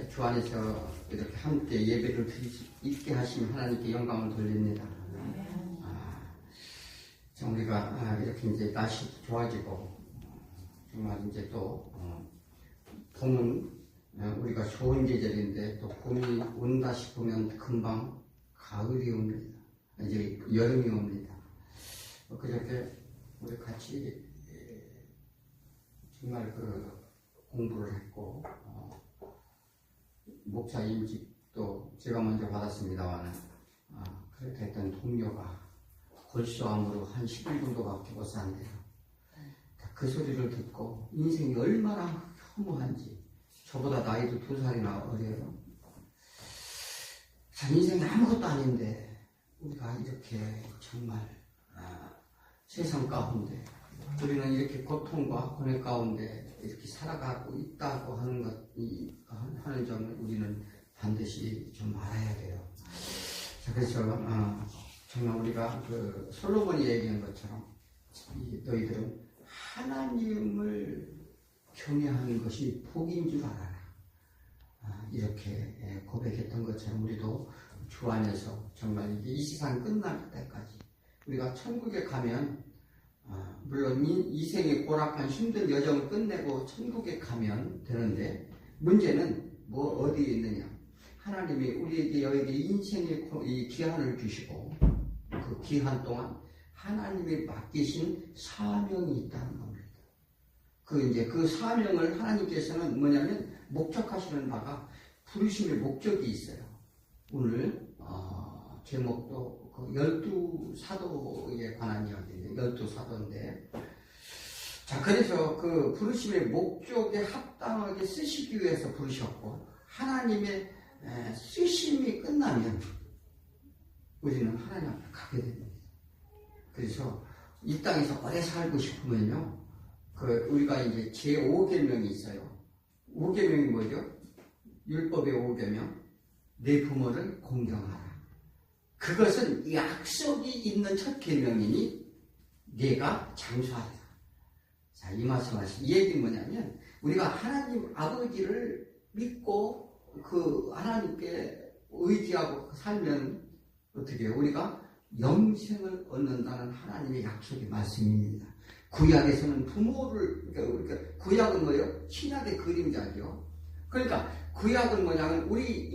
주 안에서 이렇게 함께 예배를 드릴 수 있게 하신 하나님께 영광을 돌립니다. 우리가 이렇게 이제 날씨도 좋아지고 정말 이제 또 봄은 우리가 좋은 계절인데 또 봄이 온다 싶으면 금방 가을이 옵니다. 이제 여름이 옵니다. 그저께 우리 같이 정말 공부를 했고 목사 임직도 제가 먼저 받았습니다만 그렇게 했던 동료가 골수암으로 한 11분도밖에 못 산대요. 그 소리를 듣고 인생이 얼마나 허무한지. 저보다 나이도 2살이나 어려요. 참 인생이 아무것도 아닌데 우리가 이렇게 정말 세상 가운데 우리는 이렇게 고통과 고뇌 가운데 이렇게 살아가고 있다고 하는 점을 우리는 반드시 좀 알아야 돼요. 자, 그래서 정말 우리가 솔로몬이 얘기한 것처럼 너희들은 하나님을 경외하는 것이 복인 줄 알아라. 이렇게 고백했던 것처럼 우리도 주 안에서 정말 이 세상 끝날 때까지 우리가 천국에 가면 물론 이 생의 고락한 힘든 여정을 끝내고 천국에 가면 되는데 문제는 어디에 있느냐. 하나님이 우리에게 여에게 인생의 이 기한을 주시고 그 기한 동안 하나님이 맡기신 사명이 있다는 겁니다. 그 사명을 하나님께서는 뭐냐면 목적하시는 바가 부르심의 목적이 있어요. 오늘 제목도 12사도에 관한 이야기예요. 12사도인데 자, 그래서 그 부르심의 목적에 합당하게 쓰시기 위해서 부르셨고 하나님의 쓰심이 끝나면 우리는 하나님 앞에 가게 됩니다. 그래서 이 땅에서 오래 살고 싶으면요, 우리가 이제 제5계명이 있어요. 5계명이 뭐죠? 율법의 5계명, 내 부모를 공경하라. 그것은 약속이 있는 첫 계명이니 내가 장수하라. 자, 이 말씀하신 이 얘기는 뭐냐면 우리가 하나님 아버지를 믿고 그 하나님께 의지하고 살면 어떻게 해요? 우리가 영생을 얻는다는 하나님의 약속의 말씀입니다. 구약에서는 부모를, 그러니까 구약은 뭐예요? 신약의 그림자죠. 그러니까 구약은 뭐냐면 우리의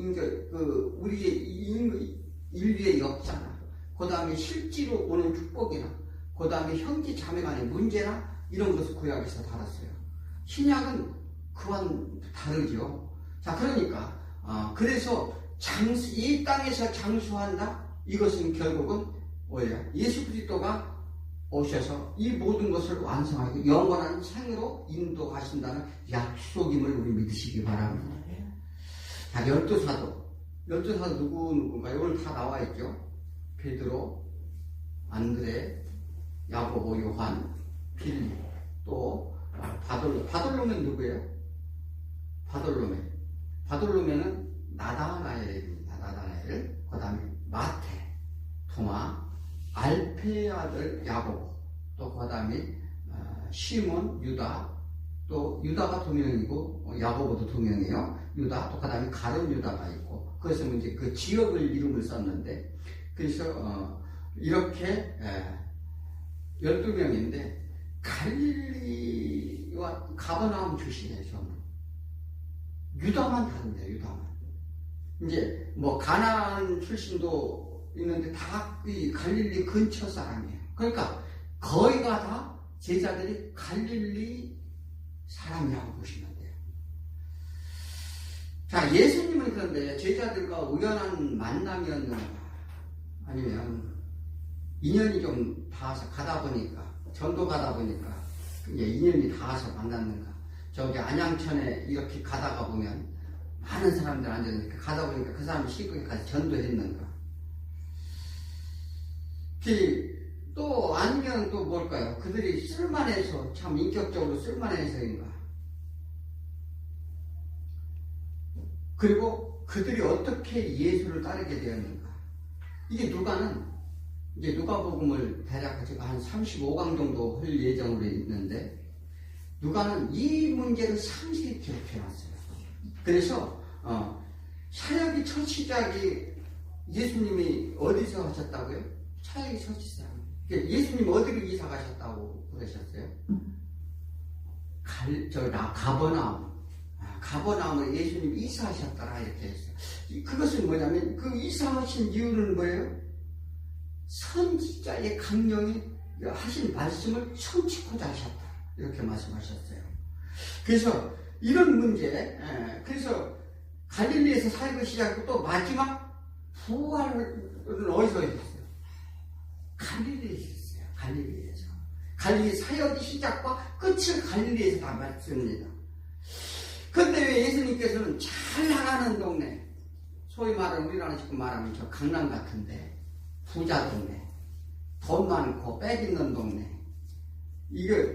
인류의 역사나, 그 다음에 실제로 오는 축복이나, 그 다음에 형제 자매 간의 문제나 이런 것을 구약에서 다뤘어요. 신약은 그와는 다르죠. 자, 그러니까 그래서 이 땅에서 장수한다. 이것은 결국은 뭐예요? 예수 그리스도가 오셔서 이 모든 것을 완성하고 영원한 생으로 인도하신다는 약속임을 우리 믿으시기 바랍니다. 자, 12사도 누군가요? 오늘 다 나와 있죠. 베드로, 안드레, 야고보, 요한, 빌립, 또 바돌로면 누구예요? 바돌로면은 나다나엘입니다. 나다나엘. 그 다음에 마태, 도마, 알페의 아들 야고보, 또 그 다음에 시몬, 유다, 또 유다가 2명이고 야고보도 2명이에요. 유다, 또 그 다음에 가룟 유다가 있고, 그래서 이제 그 지역을 이름을 썼는데, 그래서 이렇게 12명인데 갈릴리와 가버나움 출신이에요. 저는 유다만 다른데요. 유다만. 이제 가나안 출신도 있는데 다 이 갈릴리 근처 사람이에요. 그러니까 거의가 다 제자들이 갈릴리 사람이라고 보시면 돼요. 자, 예수님은 그런데 제자들과 우연한 만남이었는가, 아니면 인연이 좀 닿아서 가다 보니까, 전도 가다 보니까 이제 인연이 닿아서 만났는가. 저기 안양천에 이렇게 가다가 보면 많은 사람들 앉아있는데 가다 보니까 그 사람이 시국에 가서 전도했는가. 또 아니면 또 뭘까요? 그들이 쓸만해서, 참 인격적으로 쓸만해서인가. 그리고 그들이 어떻게 예수를 따르게 되었는가. 이게 이제 누가복음을 대략 제가 한 35강 정도 할 예정으로 있는데, 누가는 이 문제를 상세히 기록해놨어요. 그래서 사역이 첫 시작이 예수님이 어디서 하셨다고요? 사역이 첫 시작. 예수님 어디로 이사 가셨다고 그러셨어요? 가버나움에 예수님이 이사하셨더라 이렇게 했어요. 그것은 뭐냐면 그 이사하신 이유는 뭐예요? 선지자의 강령이 하신 말씀을 성취코자 하셨다 이렇게 말씀하셨어요. 그래서 이런 문제, 그래서 갈릴리에서 사역을 시작하고 또 마지막 부활은 어디서 했어요? 갈릴리에서 했어요. 갈릴리에서. 갈릴리 사역의 시작과 끝을 갈릴리에서 다 말씀입니다. 그런데 왜 예수님께서는 잘 나가는 동네, 소위 말하는 우리나라 지금 말하면 저 강남 같은데 부자 동네, 돈 많고 빽 있는 동네,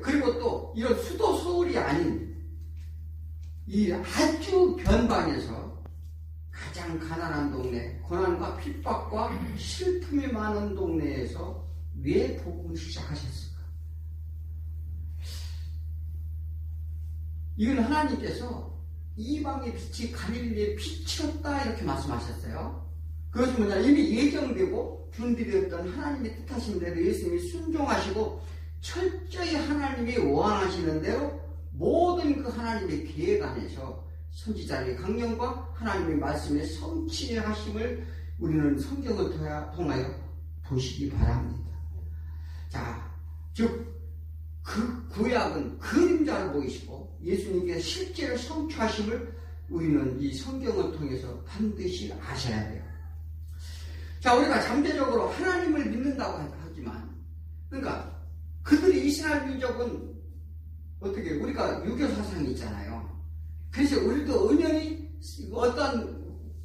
그리고 또 이런 수도 서울이 아닌 이 아주 변방에서 가장 가난한 동네, 고난과 핍박과 슬픔이 많은 동네에서 왜 복음을 시작하셨을까? 이건 하나님께서 이방의 빛이 갈릴리의 빛이었다 이렇게 말씀하셨어요. 그것이 뭐냐, 이미 예정되고 준비되었던 하나님의 뜻하신 대로 예수님이 순종하시고 철저히 하나님이 원하시는 대로 모든 그 하나님의 계획 안에서 선지자의 강령과 하나님의 말씀의 성취하심을 우리는 성경을 통하여 보시기 바랍니다. 자, 즉 그 구약은 그림자로 보이시고 예수님께서 실제로 성취하심을 우리는 이 성경을 통해서 반드시 아셔야 돼요. 자, 우리가 잠재적으로 하나님을 믿는다고 하지만, 그러니까 그들이 이스라엘 민족은 어떻게, 우리가 유교 사상이 있잖아요. 그래서 우리도 은연히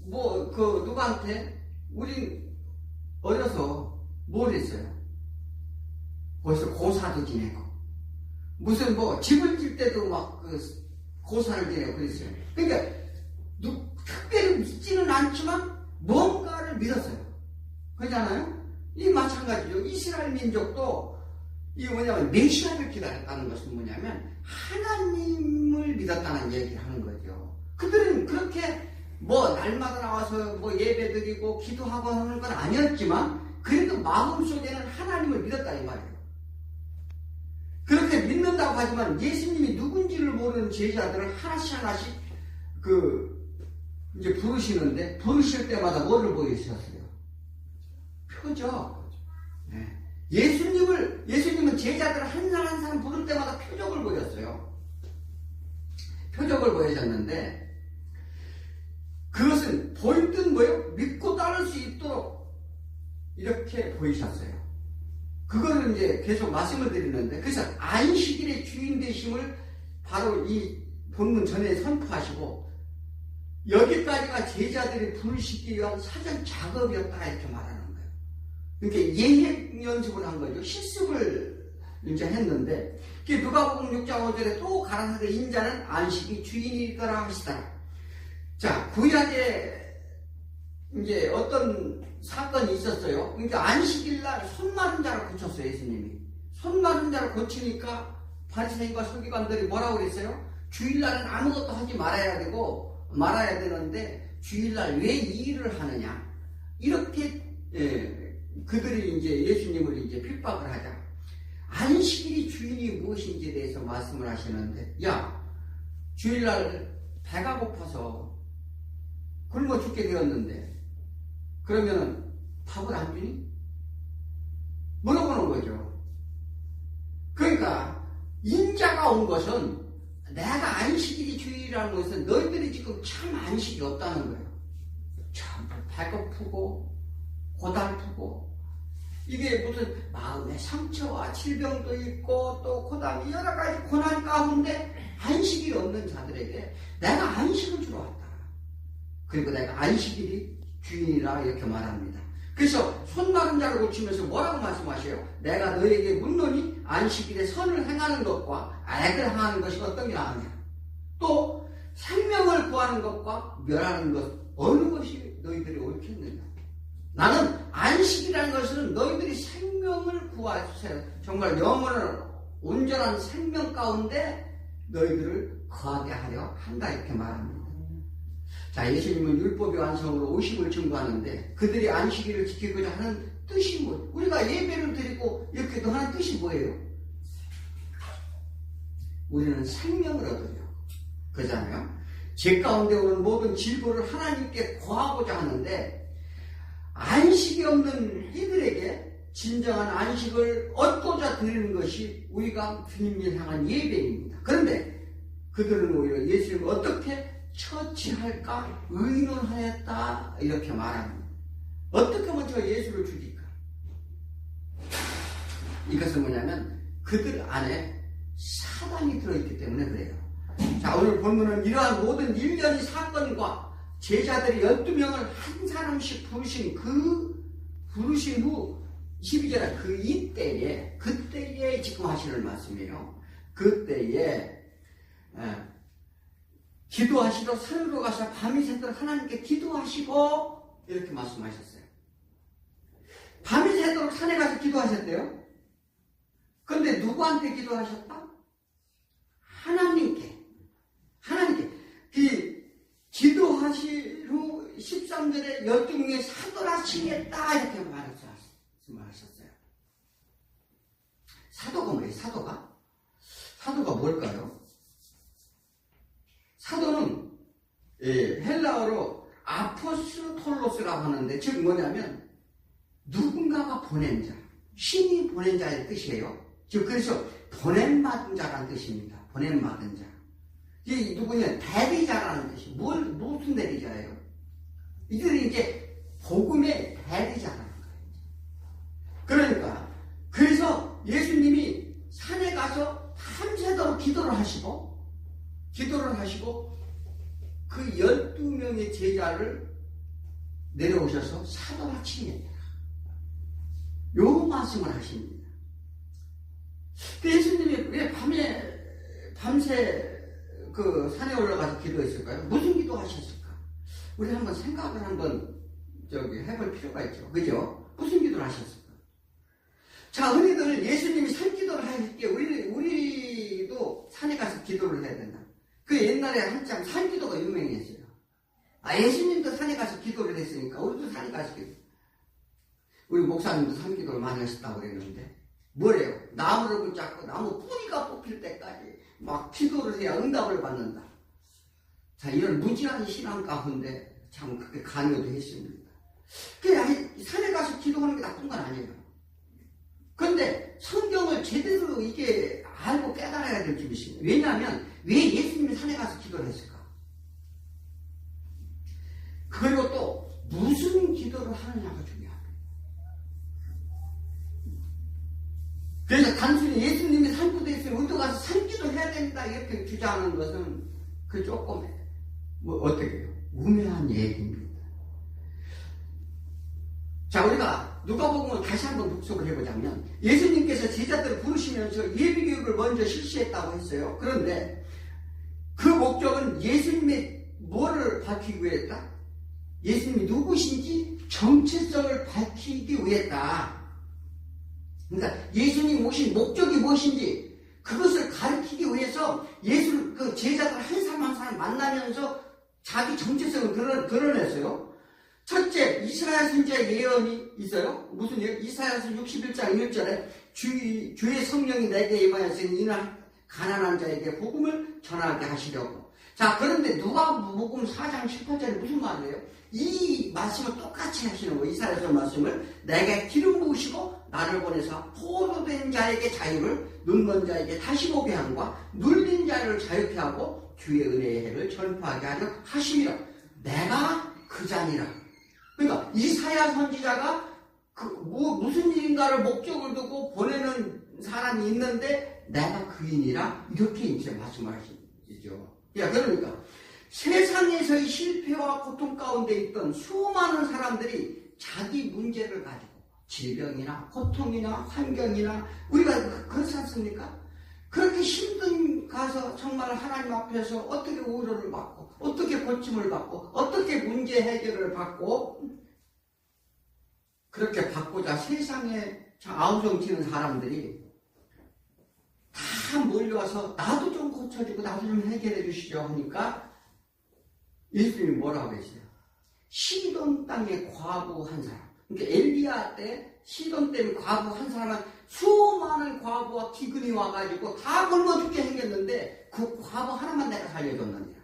누구한테 우린 어려서 뭘 했어요? 거기서 고사도 지내고 무슨 집을 질 때도 막 고사를 지내고 그랬어요. 그러니까 특별히 믿지는 않지만 뭔가를 믿었어요. 그렇잖아요? 이 마찬가지죠. 이스라엘 민족도 이게 뭐냐면 메시아를 기다렸다는 것은 뭐냐면 하나님을 믿었다는 얘기를 하는 거죠. 그들은 그렇게 날마다 나와서 예배 드리고 기도하고 하는 건 아니었지만 그래도 마음속에는 하나님을 믿었다 이 말이에요. 그렇게 믿는다고 하지만 예수님이 누군지를 모르는 제자들을 하나씩 이제 부르시는데, 부르실 때마다 뭐를 보이셨어요? 표적. 네. 예수님은 제자들을 한 사람 한 사람 부를 때마다 표적을 보였어요. 표적을 보이셨는데, 그것은 보일 듯 뭐예요? 믿고 따를 수 있도록 이렇게 보이셨어요. 그거를 이제 계속 말씀을 드리는데, 그래서 안식일의 주인 되심을 바로 이 본문 전에 선포하시고, 여기까지가 제자들이 부르시기 위한 사전 작업이었다 이렇게 말하는 거예요. 그러니까 예행 연습을 한 거죠. 실습을 이제 했는데, 누가복음 6장 5절에 또 가라사대 인자는 안식이 주인이더라 하시더라. 자, 구약에 이제 어떤 사건이 있었어요. 그러니까 안식일날 손 마른 자를 고쳤어요, 예수님이. 손 마른 자를 고치니까 바리새인과 서기관들이 뭐라고 그랬어요? 주일날은 아무것도 하지 말아야 되는데 주일날 왜 이 일을 하느냐? 이렇게 그들이 이제 예수님을 이제 핍박을 하자. 안식일이 주인이 무엇인지에 대해서 말씀을 하시는데, 야, 주일날 배가 고파서 굶어 죽게 되었는데 그러면은 밥을 안 주니? 물어보는 거죠. 그러니까 인자가 온 것은, 내가 안식일이 주일이라는 것은 너희들이 지금 참 안식이 없다는 거예요. 참 배고프고 고달프고, 이게 무슨 마음의 상처와 질병도 있고 또 그다음에 여러 가지 고난 가운데 안식이 없는 자들에게 내가 안식을 주러 왔다. 그리고 내가 안식일이 주인이라 이렇게 말합니다. 그래서 손 마른 자를 고치면서 뭐라고 말씀하셔요? 내가 너에게 묻노니 안식일에 선을 행하는 것과 악을 행하는 것이 어떤 게 나으냐? 또 생명을 구하는 것과 멸하는 것, 어느 것이 너희들이 옳겠느냐? 나는 안식이라는 것은 너희들이 생명을 구하세요. 정말 영원한 온전한 생명 가운데 너희들을 거하게 하려 한다 이렇게 말합니다. 자, 예수님은 율법의 완성으로 오심을 증거하는데 그들이 안식일을 지키고자 하는 뜻이 뭐예요? 우리가 예배를 드리고 이렇게 하는 뜻이 뭐예요? 우리는 생명을 얻으려고 그러잖아요. 제 가운데 오는 모든 질보를 하나님께 구하고자 하는데 안식이 없는 이들에게 진정한 안식을 얻고자 드리는 것이 우리가 주님을 향한 예배입니다. 그런데 그들은 오히려 예수님을 어떻게 처치할까 의논하였다 이렇게 말합니다. 어떻게 먼저 예수를 죽일까? 이것은 뭐냐면 그들 안에 사단이 들어있기 때문에 그래요. 자, 오늘 본문은 이러한 모든 일련의 사건과 제자들이 12명을 한 사람씩 부르신 후 12절에 그때에 지금 하시는 말씀이에요. 그때에 기도하시러 산으로 가서 밤이 새도록 하나님께 기도하시고 이렇게 말씀하셨어요. 밤이 새도록 산에 가서 기도하셨대요. 그런데 누구한테 기도하셨다? 하나님께. 기도하신 후 13절에 12명의 사도라 칭했다 이렇게 말하셨어요. 사도가 뭐예요? 사도가 뭘까요? 사도는 헬라어로 아포스톨로스라고 하는데 즉 뭐냐면 누군가가 보낸 자, 신이 보낸 자의 뜻이에요. 즉 그래서 보냄받은 자라는 뜻입니다. 보냄받은 자. 이게 누구냐? 대리자라는 뜻이 무슨 대리자예요? 이들이 이제 복음의 대리자라는 거예요. 그러니까 그래서 예수님이 산에 가서 밤새도록 기도를 하시고 그 12명의 제자를 내려오셔서 사도라 칭했다. 요 말씀을 하십니다. 예수님이 왜 밤새 그 산에 올라가서 기도했을까요? 무슨 기도하셨을까? 우리 한번 생각을 해볼 필요가 있죠. 그죠? 무슨 기도를 하셨을까? 자, 흔히들 예수님이 산기도를 하실 때 우리도 산에 가서 기도를 해야 된다. 그 옛날에 한참 산기도가 유명했어요. 예수님도 산에 가서 기도를 했으니까 우리도 산에 가서 기도. 우리 목사님도 산기도를 많이 하셨다고 그랬는데 뭐래요? 나무를 붙잡고 나무 뿌리가 뽑힐 때까지 막 기도를 해야 응답을 받는다. 자, 이런 무지한 신앙 가운데 참 그렇게 강요도 했습니다. 산에 가서 기도하는 게 나쁜 건 아니에요. 그런데 성경을 제대로 이게 알고 깨달아야 될 줄이 있습니다. 왜냐하면 왜 예수님이 산에 가서 기도를 했을까? 그리고 또 무슨 기도를 하느냐가 중요합니다. 그래서 단순히 예수님이 산기도했으면 우리도 가서 산기도 해야 된다 이렇게 주장하는 것은 그 조금 어떻게 해요? 우매한 얘기입니다. 자, 우리가 누가복음을 다시 한번 독서를 해보자면 예수님께서 제자들을 부르시면서 예비교육을 먼저 실시했다고 했어요. 그런데 그 목적은 예수님의 뭐를 밝히기 위했다? 예수님이 누구신지 정체성을 밝히기 위했다. 그러니까 예수님 오신 목적이 무엇인지 그것을 가르치기 위해서 그 제자들 한 사람 한 사람 만나면서 자기 정체성을 드러냈어요. 첫째, 이사야 선지자의 예언이 있어요. 무슨 예언? 이사야서 61장 1절에 주의 성령이 내게 임하였으니 이날 가난한 자에게 복음을 전하게 하시려고. 자, 그런데 누가복음 4장 18절에 무슨 말이에요? 이 말씀을 똑같이 하시는 거예요. 이사야서 말씀을 내게 기름 부으시고 나를 보내서 포로된 자에게 자유를, 눈먼 자에게 다시 보게 함과 눌린 자를 자유케 하고 주의 은혜의 해를 전파하게 하려 하심이라. 내가 그 자니라. 그러니까 이사야 선지자가 무슨 일인가를 목적을 두고 보내는 사람이 있는데 내가 그인이라 이렇게 이제 말씀을 하시죠. 그러니까 세상에서의 실패와 고통 가운데 있던 수많은 사람들이 자기 문제를 가지고 질병이나 고통이나 환경이나 우리가 그렇지 않습니까? 그렇게 힘든 가서 정말 하나님 앞에서 어떻게 위로를 받고 어떻게 고침을 받고 어떻게 문제 해결을 받고 그렇게 받고자 세상에 아우성치는 사람들이 다 몰려와서 나도 좀 고쳐주고 나도 좀 해결해 주시죠 하니까 예수님이 뭐라고 했어요? 시돈 땅에 과부한 사람. 그러니까 엘리야 때 시돈 때문에 과부한 사람은 수많은 과부와 기근이 와가지고 다 굶어 죽게 생겼는데 그 과부 하나만 내가 살려줬느냐.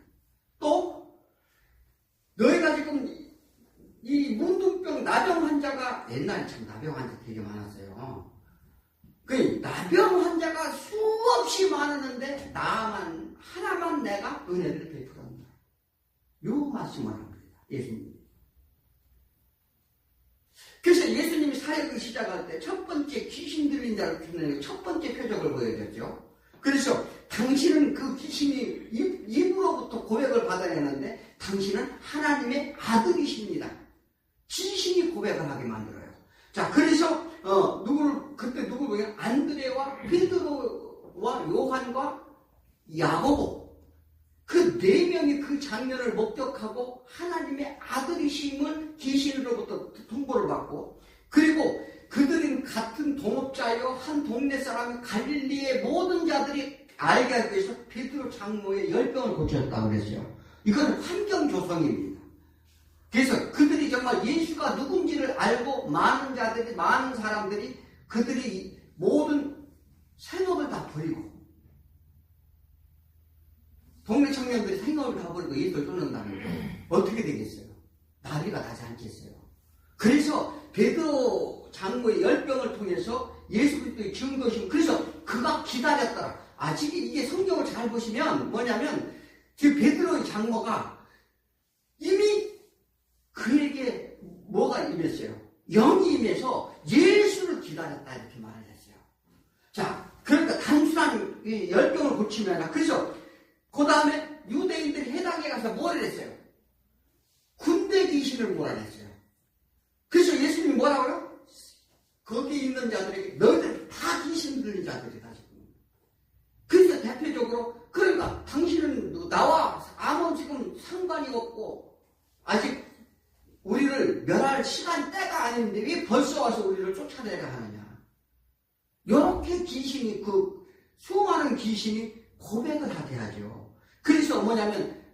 또 너희가 지금 이 문둥병 나병 환자가 옛날에 참 나병 환자 되게 많았어요. 그 나병 환자가 수없이 많았는데 나만 하나만 내가 은혜를 베풀었다. 요 말씀을 합니다. 예수님. 그래서 예수님이 사역을 시작할 때 첫 번째 귀신 들린 자를 주는 첫 번째 표적을 보여줬죠. 그래서 당신은 그 귀신이 입으로부터 고백을 받아내는데 당신은 하나님의 아들이십니다. 귀신이 고백을 하게 만들어요. 자, 그래서 그때 누구를 보여? 안드레와 베드로와 요한과 야고보 그 네 명이 그 장면을 목격하고 하나님의 아들이심을 귀신으로부터 통보를 받고, 그리고 그들은 같은 동업자요 한 동네 사람 갈릴리의 모든 자들이 알게 하기 위해서 베드로 장모의 열병을 고쳤다고 그랬어요. 이건 환경 조성입니다. 그래서 그들이 정말 예수가 누군지를 알고 많은 사람들이 그들이 모든 생업을 다 버리고, 동네 청년들이 생업을 다 버리고 예수를 쫓는다는 거 어떻게 되겠어요? 난리가 나지 않겠어요? 그래서 베드로 장모의 열병을 통해서 예수 그리스도의 증거심, 그래서 그가 기다렸더라. 아직 이게 성경을 잘 보시면 뭐냐면 그 베드로의 장모가 이미 그에게 뭐가 임했어요? 영이 임해서 예수를 기다렸다 이렇게 말을 했어요. 자, 그러니까 단순한 이 열병을 고치면 아니라, 그래서 그 다음에 유대인들이 해당에 가서 뭐를 했어요? 군대 귀신을 몰아냈어요. 그래서 예수님이 뭐라고요? 거기 있는 자들에게 너희들 다 귀신 들린 자들이다. 그래서 대표적으로, 그러니까 당신은 나와 아무 지금 상관이 없고 아직 우리를 멸할 시간 때가 아닌데 왜 벌써 와서 우리를 쫓아내려 하느냐. 이렇게 귀신이, 그 수많은 귀신이 고백을 하게 하죠. 그래서 뭐냐면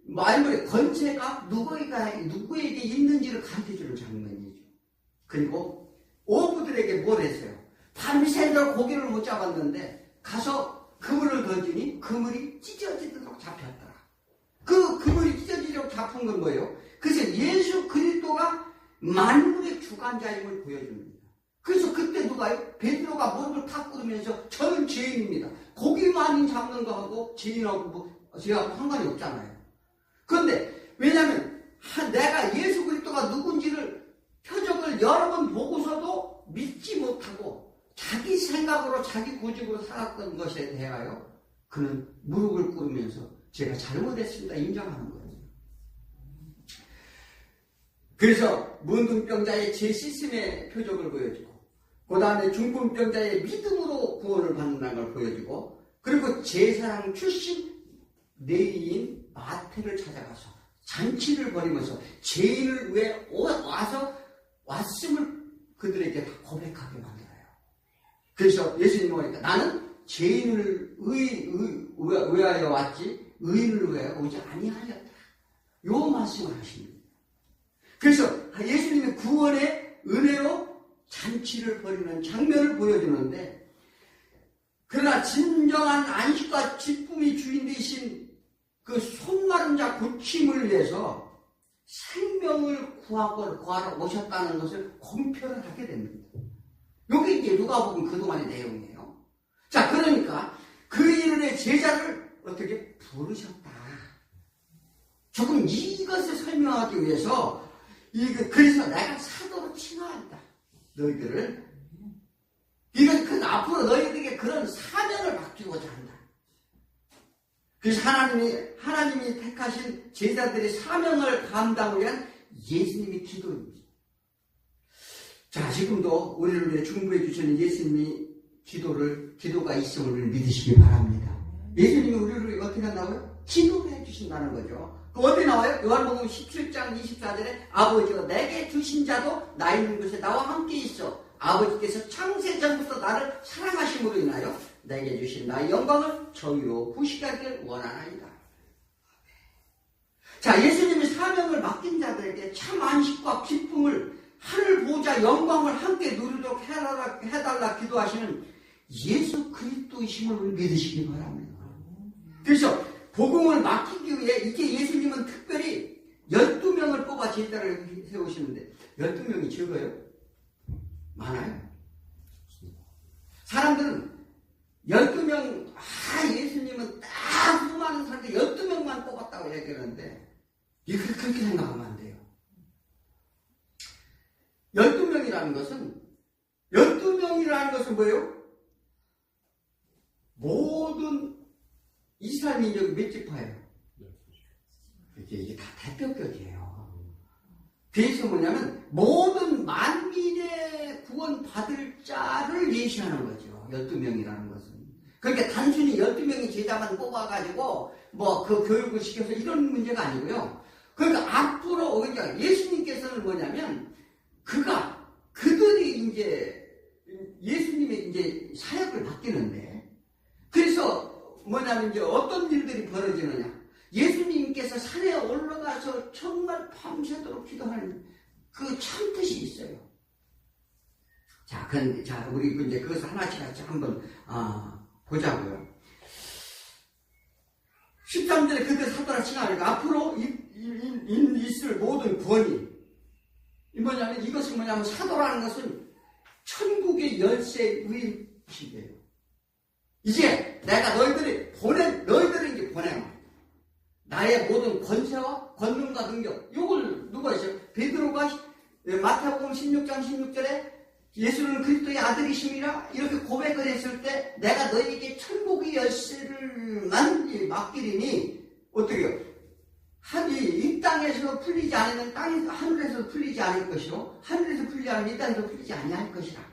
말문에 권세가 누구에게 있는지를 가르쳐주는 장면이죠. 그리고 어부들에게 뭘 했어요? 밤새도록 고기를 못 잡았는데 가서 그물을 던지니 그물이 찢어지도록 잡혔더라. 그 그물이 찢어지도록 잡힌 건 뭐예요? 그래서 예수 그리스도가 만물의 주관자임을 보여줍니다. 그래서 그때 누가요? 베드로가 몸을 탁 꿇으면서 저는 죄인입니다. 고기 많이 잡는 거하고 죄인하고 죄하고 상관이 없잖아요. 그런데 왜냐하면 내가 예수 그리스도가 누군지를 표적을 여러 번 보고서도 믿지 못하고 자기 생각으로 자기 고집으로 살았던 것에 대하여 그는 무릎을 꿇으면서 제가 잘못했습니다 인정하는 거예요. 그래서 문둥병자의 제시스템의 표적을 보여주고, 그 다음에 중풍병자의 믿음으로 구원을 받는다는 걸 보여주고, 그리고 제사장 출신 레위인 마태를 찾아가서 잔치를 벌이면서 죄인을 위해 와서 왔음을 그들에게 다 고백하게 만들어요. 그래서 예수님이 뭐니까 나는 죄인을 위하여 왔지 의인을 위하여 오지 아니하였다. 요 말씀을 하십니다. 그래서 예수님이 구원의 은혜로 잔치를 벌이는 장면을 보여주는데, 그러나 진정한 안식과 기쁨이 주인 되신 그 손마른 자 고침을 위해서 생명을 구하러 오셨다는 것을 공표를 하게 됩니다. 여기 이제 누가복음 그동안의 내용이에요. 자, 그러니까 그 이름의 제자를 어떻게 부르셨다. 조금 이것을 설명하기 위해서 그래서 내가 사도로 칭하한다. 너희들을. 이건 앞으로 너희들에게 그런 사명을 맡기고자 한다. 그래서 하나님이 택하신 제자들의 사명을 감당을 위한 예수님의 기도입니다. 자, 지금도 우리를 위해 중보해 주시는 예수님의 기도가 있음을 믿으시기 바랍니다. 예수님이 우리를 위해 어떻게 한다고요? 기도를 해 주신다는 거죠. 어디 나와요? 요한복음 17장 24절에 아버지가 내게 주신 자도 나 있는 곳에 나와 함께 있어. 아버지께서 창세 전부터 나를 사랑하심으로 인하여 내게 주신 나의 영광을 저희로 부식하기를 원하나이다. 자, 예수님이 사명을 맡긴 자들에게 참 안식과 기쁨을 하늘 보좌 영광을 함께 누리도록 해달라 기도하시는 예수 그리스도이심을 믿으시기 바랍니다. 그래서 복음을 맡기기 위해 이제 예수님은 특별히 12명을 뽑아 제자를 세우시는데 12명이 적어요? 많아요. 사람들은 12명, 예수님은 딱 수많은 사람들 12명만 뽑았다고 얘기하는데 그렇게 생각하면 안 돼요. 12명이라는 것은 뭐예요? 모든 이스라엘 민족이 몇 지파예요? 이게 다 대표격이에요. 그래서 뭐냐면 모든 만민의 구원 받을 자를 예시하는 거죠. 12명이라는 것은. 그러니까 단순히 12명의 제자만 뽑아가지고 그 교육을 시켜서 이런 문제가 아니고요. 그러니까 앞으로 그러니까 예수님께서는 뭐냐면 그들이 이제 예수님의 이제 사역을 맡기는데 그래서 뭐냐면 이제 어떤 일들이 벌어지느냐. 예수님께서 산에 올라가서 정말 밤새도록 기도하는 그 참뜻이 있어요. 자, 우리 이제 그것을 하나씩 같이 한번 보자고요. 13절에 그들 사도라 칭하니까 앞으로 있을 모든 구원이 이것은 뭐냐면 사도라는 것은 천국의 열쇠 위임이에요. 이제 내가 너희들을 이제 보내마. 나의 모든 권세와 권능과 능력, 이걸 누가 있어요? 베드로가 마태복음 16장 16절에 예수는 그리스도의 아들이심이라 이렇게 고백을 했을 때 내가 너희에게 천국의 열쇠를만 맡기리니 어떻게 해요? 이 땅에서 풀리지 않으면 하늘에서 풀리지 않을 것이요 하늘에서 풀리지 않으면 이 땅에서 풀리지 아니할 것이라.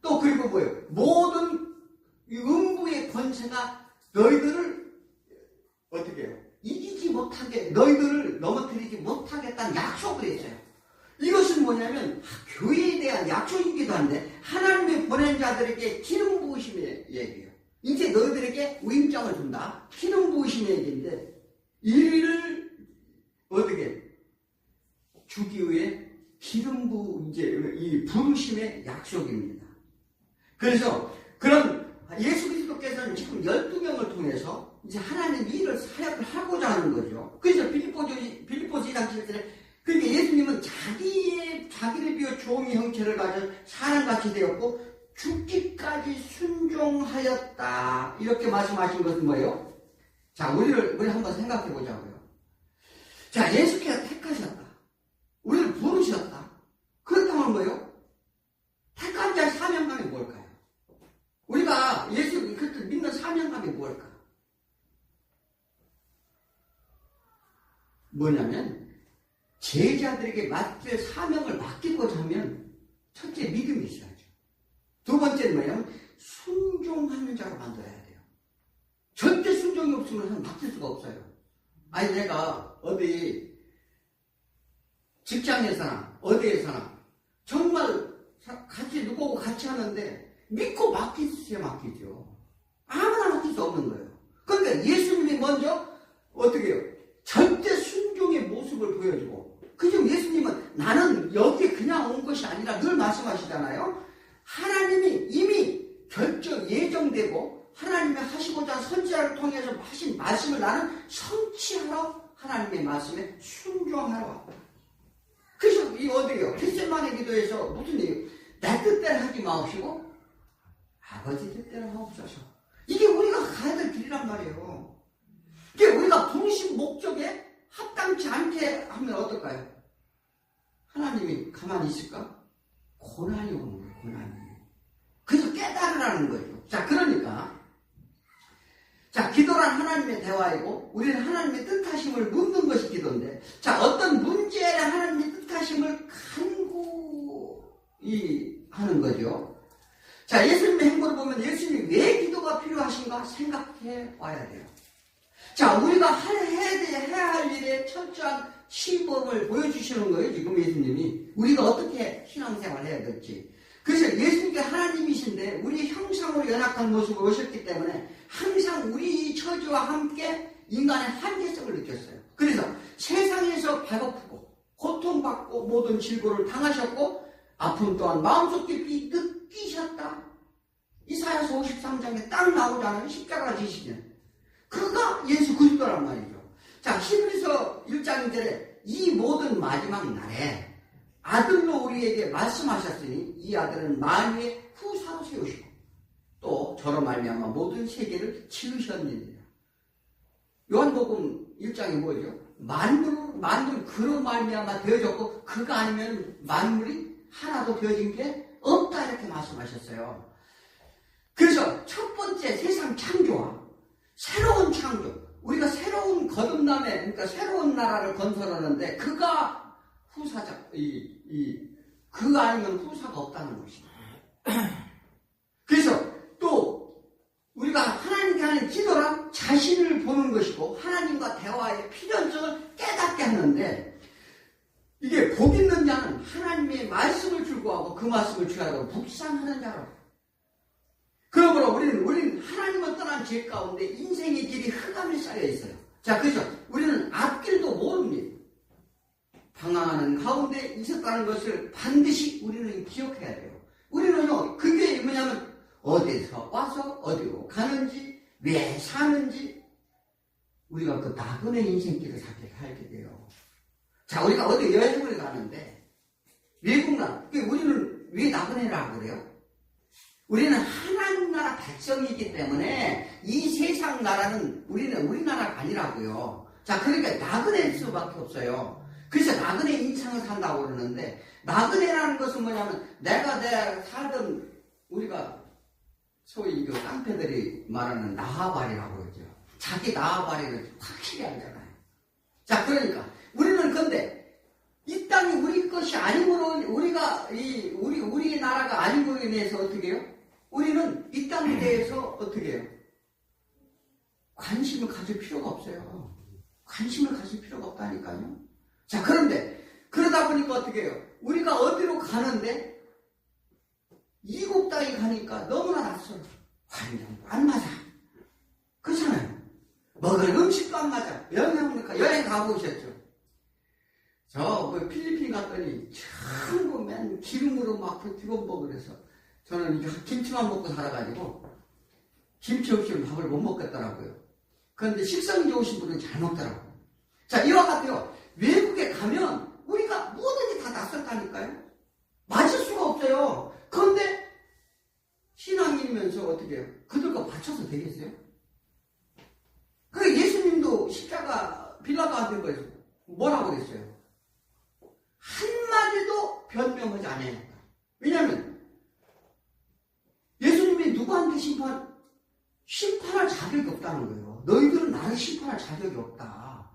또 그리고 뭐예요? 모든 음부의 권세가 너희들을 어떻게 해요? 이기지 못하게 너희들을 넘어뜨리지 못하겠다는 약속을 했어요. 이것은 뭐냐면 교회에 대한 약속이기도 한데 하나님의 보낸 자들에게 기름 부으심의 얘기예요. 이제 너희들에게 위임장을 준다. 기름 부으심의 얘기인데 이를 어떻게 주기 위해 기름 이 부르심의 약속입니다. 그래서 그런 예수 그리스도께서는 지금 12명을 통해서 이제 하나님 일을 사역을 하고자 하는 거죠. 그래서 빌립보서 2장 7절에 그러니까 예수님은 자기를 비워 종의 형체를 가져 사람같이 되었고 죽기까지 순종하였다. 이렇게 말씀하신 것은 뭐예요? 자, 우리 한번 생각해 보자고요. 자, 예수께서 택하셨다. 우리를 부르셨다. 그렇다면 뭐예요? 택한 자의 사명감이 뭘까요? 우리가 예수 그리스도를 믿는 사명감이 뭘까? 뭐냐면 제자들에게 맡길 사명을 맡기고자 하면 첫째 믿음이 있어야죠. 두 번째는 뭐냐면 순종하는 자로 만들어야 돼요. 절대 순종이 없으면 맡길 수가 없어요. 아니 내가 어디 직장에서나 어디에서나 정말 누구하고 같이 하는데 믿고 맡기죠. 아무나 맡길 수 없는 거예요. 그러니까 예수님이 먼저 어떻게 해요? 절대 순종의 모습을 보여주고 그중 예수님은 나는 여기에 그냥 온 것이 아니라 늘 말씀하시잖아요. 하나님이 이미 예정되고 하나님이 하시고자 선지자를 통해서 하신 말씀을 나는 성취하러 하나님의 말씀에 순종하러 왔다. 그래서 이 어디요? 겟세마네 기도에서 무슨 얘기예요? 내 뜻대로 하지 마옵시고 아버지 뜻대로 하옵소서. 이게 우리가 가야 될 길이란 말이에요. 이게 우리가 부르신 목적에 합당치 않게 하면 어떨까요? 하나님이 가만히 있을까? 고난이 오는 거예요. 고난이. 그래서 깨달으라는 거예요. 자, 그러니까 기도란 하나님의 대화이고 우리는 하나님의 뜻하심을 묻는 것이 기도인데 자, 어떤 문제에 하나님의 뜻하심을 간구히 하는 거죠. 자, 예수님의 행보를 보면 예수님이 왜 기도가 필요하신가 생각해 봐야 돼요. 자, 우리가 해야 할 일에 철저한 시범을 보여주시는 거예요. 지금 예수님이 우리가 어떻게 신앙생활을 해야 될지. 그래서 예수님께 하나님이신데 우리 형상으로 연약한 모습으로 오셨기 때문에 항상 우리 처지와 함께 인간의 한계성을 느꼈어요. 그래서 세 배고프고 고통받고 모든 질고를 당하셨고 아픔 또한 마음속 깊이 느끼셨다. 이사야서 53장에 딱 나오잖아요. 십자가 지시면. 그가 예수 그리스도란 말이죠. 자, 히브리서 1장 1절에 이 모든 마지막 날에 아들로 우리에게 말씀하셨으니 이 아들은 만유의 후사로 세우시고 또 저로 말미암아 모든 세계를 지으셨느니라. 요한복음 1장이 뭐죠? 만물 그로 말미암아 되어졌고 그가 아니면 만물이 하나도 되어진 게 없다 이렇게 말씀하셨어요. 그래서 첫 번째 세상 창조와 새로운 창조, 우리가 새로운 거듭남에, 그러니까 새로운 나라를 건설하는데 그가 후사자, 그가 아니면 후사가 없다는 것입니다. 그래서 또 우리가 하나님께 하는 기도란 자신을 보는 것이고 하나님과 대화의 필연성을 깨닫게 하는데 이게 복 있는 자는 하나님의 말씀을 즐거워하고 그 말씀을 취하고 묵상하는 자로. 그러므로 우리는 하나님을 떠난 죄 가운데 인생의 길이 흑암에 쌓여 있어요. 자, 그죠? 우리는 앞길도 모릅니다. 방황하는 가운데 있었다는 것을 반드시 우리는 기억해야 돼요. 우리는요, 그게 뭐냐면 어디서 와서 어디로 가는지, 왜 사는지, 우리가 그 나그네 인생길을 살게 돼요. 자, 우리가 어디 여행을 가는데, 외국 나라, 우리는 왜 나그네라고 그래요? 우리는 하나님 나라 백성이기 때문에 이 세상 나라는 우리는 우리나라가 아니라고요. 자, 그러니까 나그네일 수밖에 없어요. 그래서 나그네 인생을 산다고 그러는데 나그네라는 것은 뭐냐면 내가 살던 우리가 소위 그 깡패들이 말하는 나하발이라고 그러죠. 자기 나하발이를 확실히 알잖아요. 자, 그러니까 우리는 근데 이 땅이 우리 것이 아니므로 우리가 우리 나라가 아님으로 인해서 어떻게 해요? 우리는 이 땅에 대해서 어떻게 해요? 관심을 가질 필요가 없어요. 관심을 가질 필요가 없다니까요. 자, 그런데 그러다 보니까 어떻게 해요? 우리가 어디로 가는데 이국 땅에 가니까 너무나 낯설어. 환경도 안 맞아. 그렇잖아요. 먹을 음식도 안 맞아. 여행 가보셨죠? 저 필리핀 갔더니 참 맨 기름으로 막 기본복을 해서 저는 김치만 먹고 살아가지고 김치 없이는 밥을 못 먹겠더라고요. 그런데 식성이 좋으신 분은 잘 먹더라고요. 자, 이와 같아요. 외국에 가면 우리가 뭐든지 다 낯설다니까요. 맞을 수가 없어요. 그런데 신앙인이면서 어떻게 해요? 그들과 맞춰서 되겠어요? 그 예수님도 십자가 빌라도한테 거에서 뭐라고 그랬어요? 한마디도 변명하지 않아야 한다. 왜냐하면 예수님이 누구한테 심판할 자격이 없다는 거예요. 너희들은 나를 심판할 자격이 없다.